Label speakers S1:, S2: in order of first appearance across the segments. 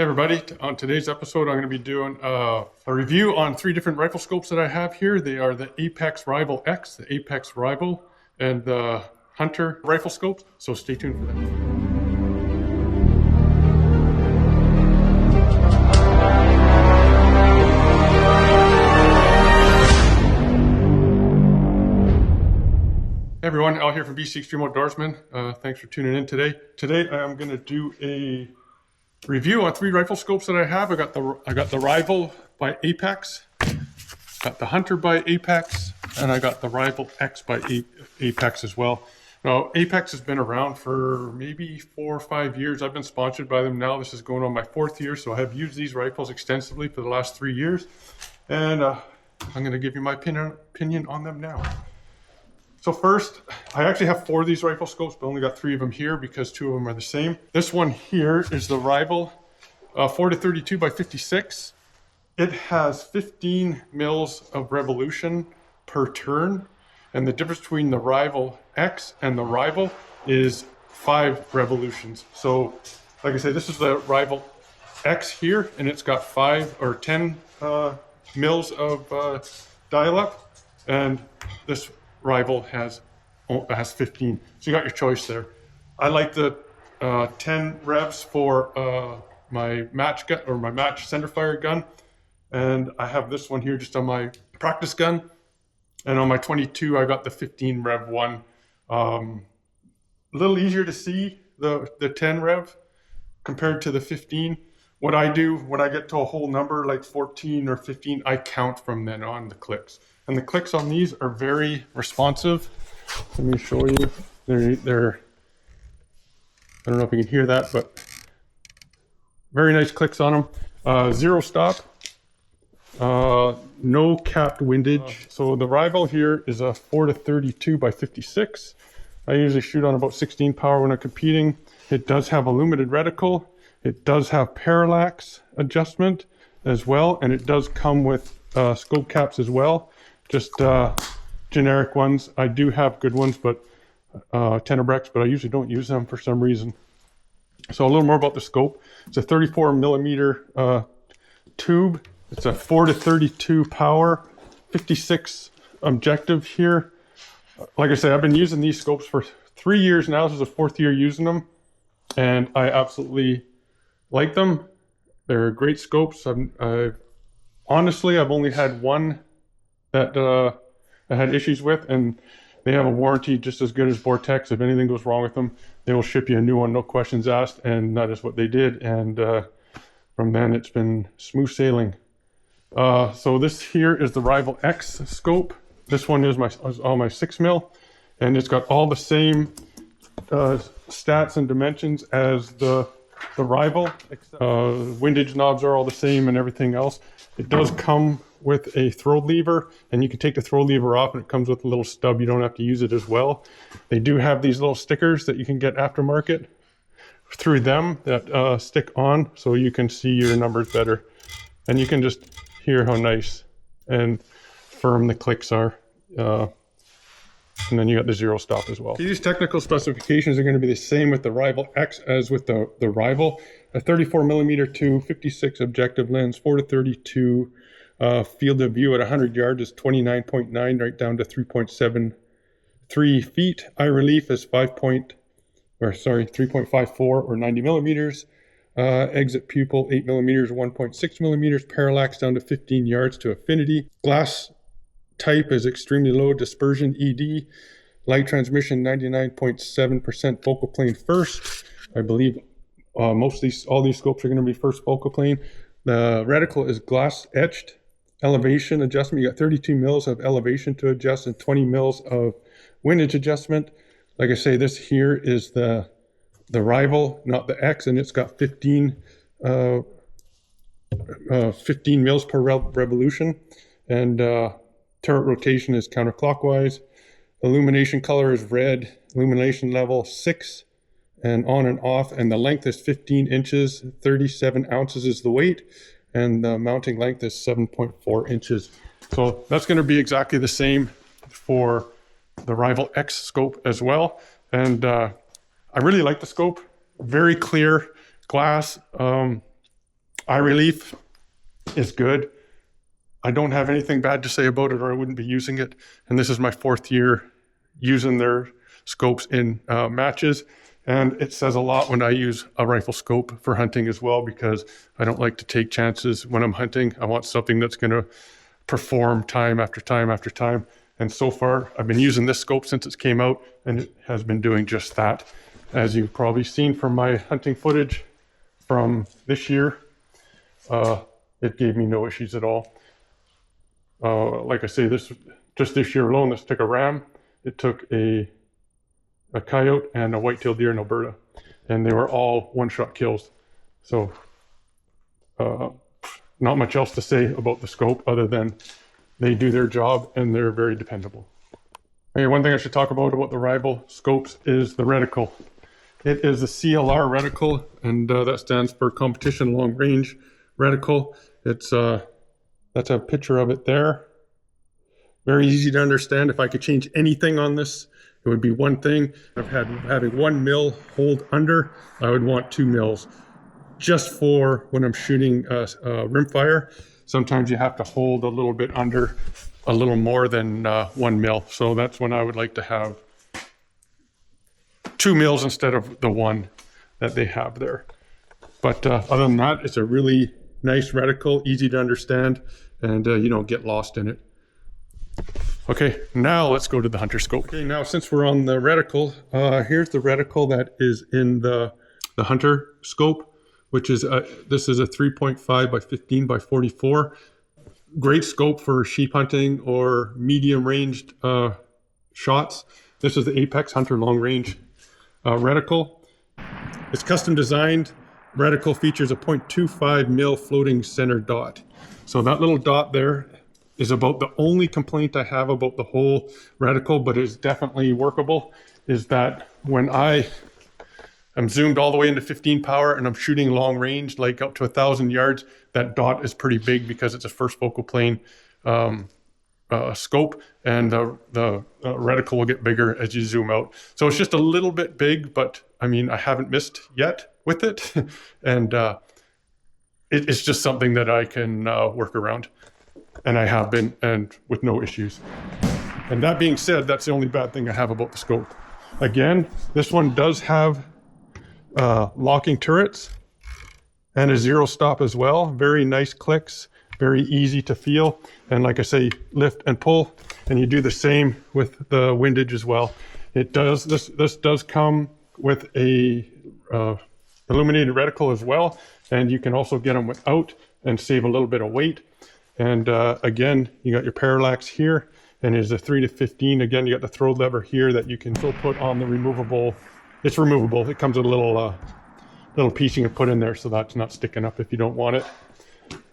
S1: Hey everybody, on today's episode I'm going to be doing a review on 3 different rifle scopes that I have here. They are the Apex Rival X, the Apex Rival, and the Hunter rifle scopes, so stay tuned for that. Hey everyone, Al here from BC Extreme Outdoorsman. Thanks for tuning in today. Today I'm going to do a review on 3 rifle scopes that I have. I got the Rival by Apex, got the Hunter by Apex, and I got the Rival X by Apex as well. Now, Apex has been around for maybe 4 or 5 years. I've been sponsored by them now. This is going on my 4th year, so I have used these rifles extensively for the last 3 years, and I'm going to give you my opinion on them now. So first, I actually have 4 of these rifle scopes, but only got 3 of them here because 2 of them are the same. This one here is the Rival 4-32 by 56. It has 15 mils of revolution per turn, and the difference between the Rival X and the Rival is 5 revolutions. So, like I said, this is the Rival X here, and it's got 5 or 10 mils of dial-up, and this Rival has 15, so you got your choice there. I like the 10 revs for my match gun or my match centerfire gun, and I have this one here just on my practice gun, and on my 22 I got the 15 rev one. A little easier to see the 10 rev compared to the 15. What I do when I get to a whole number like 14 or 15, I count from then on the clicks. And the clicks on these are very responsive. Let me show you. They're I don't know if you can hear that, but very nice clicks on them. 0 stop, no capped windage. So the Rival here is a 4-32 by 56. I usually shoot on about 16 power when I'm competing. It does have a limited reticle. It does have parallax adjustment as well, and it does come with scope caps as well. Just generic ones. I do have good ones, but Tenebrex, but I usually don't use them for some reason. So a little more about the scope. It's a 34 millimeter tube. It's a 4-32 power, 56 objective here. Like I said, I've been using these scopes for 3 years now. This is the 4th year using them, and I absolutely like them. They're great scopes. Honestly, I've only had one that I had issues with, and they have a warranty just as good as Vortex. If anything goes wrong with them, they will ship you a new one, no questions asked, and that is what they did. And from then, it's been smooth sailing. So this here is the Rival X scope. This one is all my 6 mil, and it's got all the same stats and dimensions as the Rival. Windage knobs are all the same and everything else. It does come with a throw lever, and you can take the throw lever off, and it comes with a little stub. You don't have to use it as well. They do have these little stickers that you can get aftermarket through them that stick on, so you can see your numbers better, and you can just hear how nice and firm the clicks are. And then you got the 0 stop as well. Okay, these technical specifications are going to be the same with the Rival X as with the Rival. A 34 millimeter to 56 objective lens, 4-32 field of view at 100 yards is 29.9 right down to 3.73 feet. Eye relief is 3.54 or 90 millimeters. Exit pupil 8 millimeters, 1.6 millimeters. Parallax down to 15 yards to affinity. Glass type is extremely low dispersion ED. Light transmission 99.7% focal plane first. I believe all these scopes are going to be first focal plane. The reticle is glass etched. Elevation adjustment, you got 32 mils of elevation to adjust and 20 mils of windage adjustment. Like I say, this here is the Rival, not the X, and it's got 15 mils per revolution, and turret rotation is counterclockwise. Illumination color is red. Illumination level 6, and on and off, and the length is 15 inches. 37 ounces is the weight, and the mounting length is 7.4 inches. So that's going to be exactly the same for the Rival X scope as well. And I really like the scope. Very clear glass. Eye relief is good. I don't have anything bad to say about it, or I wouldn't be using it. And this is my 4th year using their scopes in matches. And it says a lot when I use a rifle scope for hunting as well, because I don't like to take chances when I'm hunting. I want something that's going to perform time after time after time. And so far, I've been using this scope since it came out, and it has been doing just that. As you've probably seen from my hunting footage from this year, it gave me no issues at all. Like I say, just this year alone, this took a ram, it took a coyote, and a white-tailed deer in Alberta, and they were all one-shot kills. So not much else to say about the scope other than they do their job and they're very dependable. Okay, one thing I should talk about the Rival scopes is the reticle. It is a CLR reticle, and that stands for Competition Long Range Reticle. It's that's a picture of it there. Very easy to understand. If I could change anything on this, it would be one thing. Having 1 mil hold under, I would want 2 mils. Just for when I'm shooting rimfire, sometimes you have to hold a little bit under, a little more than 1 mil. So that's when I would like to have 2 mils instead of the 1 that they have there. But other than that, it's a really nice reticle, easy to understand, and you don't get lost in it. Okay, now let's go to the hunter scope. Okay, now since we're on the reticle, here's the reticle that is in the hunter scope, which is this is a 3.5 by 15 by 44. Great scope for sheep hunting or medium ranged shots. This is the Apex Hunter Long Range reticle. It's custom designed. Reticle features a 0.25 mil floating center dot. So that little dot there is about the only complaint I have about the whole reticle, but it's definitely workable, is that when I'm zoomed all the way into 15 power and I'm shooting long range, like up to 1,000 yards, that dot is pretty big because it's a first focal plane scope, and the reticle will get bigger as you zoom out. So it's just a little bit big, but I mean, I haven't missed yet with it. And it's just something that I can work around. And I have been, and with no issues. And that being said, that's the only bad thing I have about the scope. Again, this one does have locking turrets and a 0 stop as well. Very nice clicks, very easy to feel. And like I say, lift and pull, and you do the same with the windage as well. It does, this does come with a illuminated reticle as well. And you can also get them without and save a little bit of weight. And again, you got your parallax here, and there's a 3 to 15. Again, you got the throw lever here that you can still put on the removable. It's removable. It comes with a little piece you can put in there, so that's not sticking up if you don't want it.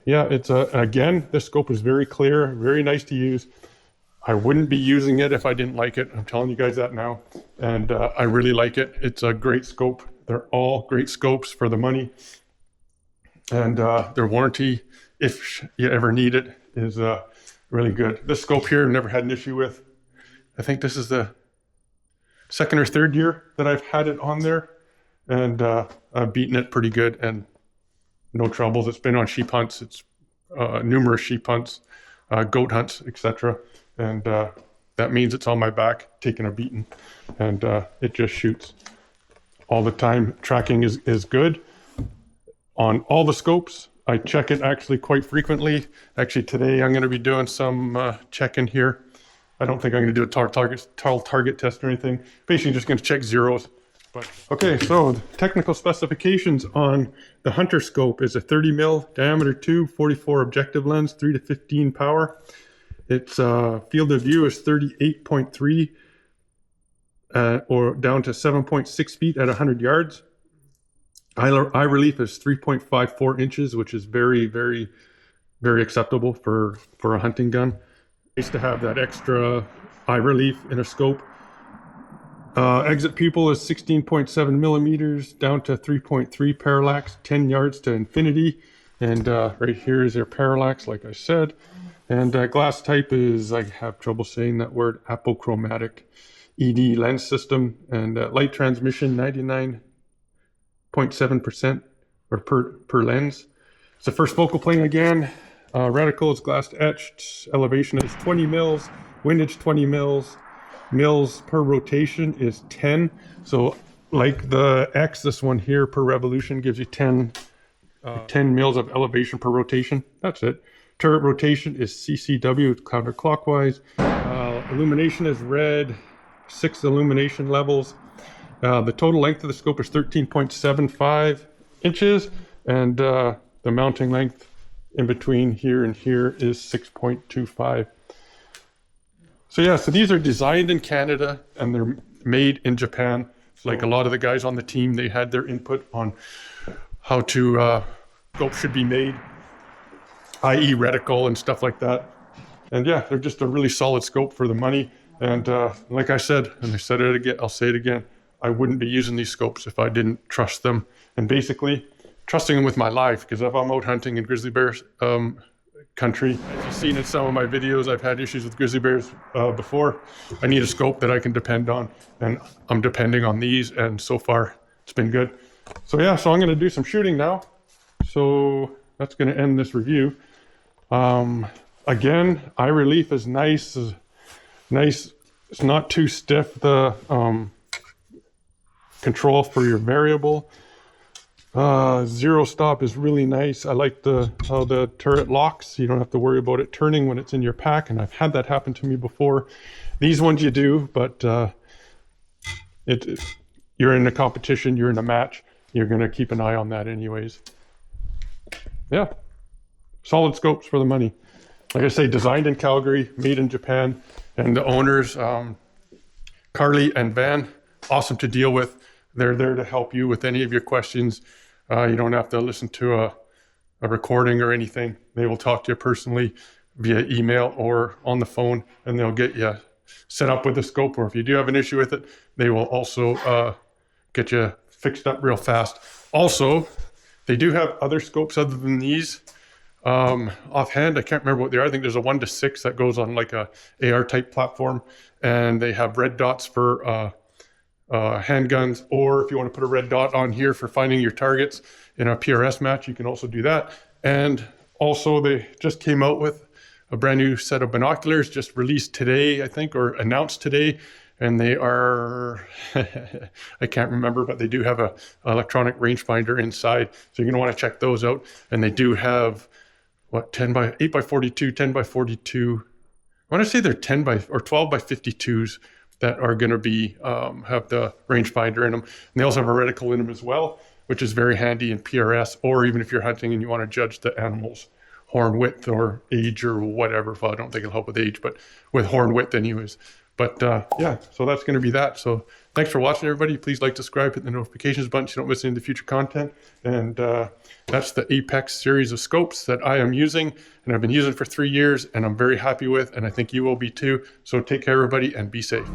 S1: Yeah, it's again, this scope is very clear, very nice to use. I wouldn't be using it if I didn't like it. I'm telling you guys that now, and I really like it. It's a great scope. They're all great scopes for the money, and their warranty, if you ever need it, is really good. This scope here I've never had an issue with. I think this is the 2nd or 3rd year that I've had it on there, and I've beaten it pretty good and no troubles. It's been on sheep hunts. It's numerous sheep hunts, goat hunts, etc. And that means it's on my back taking a beating, and it just shoots all the time. Tracking is good on all the scopes. I check it actually quite frequently. Actually, today I'm going to be doing some checking here. I don't think I'm going to do a tall target test or anything. Basically, just going to check zeros. But okay, so the technical specifications on the Hunter scope is a 30 mil diameter tube, 44 objective lens, 3 to 15 power. Its field of view is 38.3 or down to 7.6 feet at 100 yards. Eye relief is 3.54 inches, which is very, very, very acceptable for a hunting gun. Nice to have that extra eye relief in a scope. Exit pupil is 16.7 millimeters down to 3.3 parallax, 10 yards to infinity. And right here is their parallax, like I said. And glass type is, I have trouble saying that word, apochromatic ED lens system. And light transmission, 99.7% or per lens. It's the first focal plane again. Reticle is glass etched. Elevation is 20 mils. Windage 20 mils. Mils per rotation is 10. So like the X, this one here per revolution gives you 10 mils of elevation per rotation. That's it. Turret rotation is CCW, counterclockwise. Illumination is red, 6 illumination levels. The total length of the scope is 13.75 inches, and the mounting length in between here and here is 6.25. So yeah, so these are designed in Canada and they're made in Japan. Like a lot of the guys on the team, they had their input on how to scope should be made, i.e. reticle and stuff like that. And yeah, they're just a really solid scope for the money. And like I said, and I said it again, I'll say it again, I wouldn't be using these scopes if I didn't trust them. And basically trusting them with my life, because if I'm out hunting in grizzly bear country, as you've seen in some of my videos, I've had issues with grizzly bears before. I need a scope that I can depend on, and I'm depending on these, and so far it's been good. So yeah, so I'm going to do some shooting now. So that's going to end this review. Again, eye relief is nice. It's not too stiff. The control for your variable. Zero stop is really nice. I like how the turret locks. You don't have to worry about it turning when it's in your pack, and I've had that happen to me before. These ones you do, but you're in a competition, you're in a match, you're going to keep an eye on that anyways. Yeah, solid scopes for the money. Like I say, designed in Calgary, made in Japan, and the owners, Carly and Van, awesome to deal with. They're there to help you with any of your questions. You don't have to listen to a recording or anything. They will talk to you personally via email or on the phone, and they'll get you set up with the scope. Or if you do have an issue with it, they will also get you fixed up real fast. Also, they do have other scopes other than these. Offhand, I can't remember what they are. I think there's a 1-6 that goes on like a AR type platform, and they have red dots for handguns, or if you want to put a red dot on here for finding your targets in a PRS match, you can also do that. And also they just came out with a brand new set of binoculars, just released today, I think, or announced today. And they are, I can't remember, but they do have a electronic rangefinder inside. So you're going to want to check those out. And they do have, what, 8 by 42, 10 by 42. I want to say they're 10 by or 12 by 52s that are going to be, have the rangefinder in them. And they also have a reticle in them as well, which is very handy in PRS, or even if you're hunting and you want to judge the animal's horn width or age or whatever. Well, I don't think it'll help with age, but with horn width anyways. But yeah, so that's going to be that. So thanks for watching, everybody. Please like, subscribe, hit the notifications button so you don't miss any of the future content. And that's the Apex series of scopes that I am using, and I've been using for 3 years, and I'm very happy with, and I think you will be too. So take care, everybody, and be safe.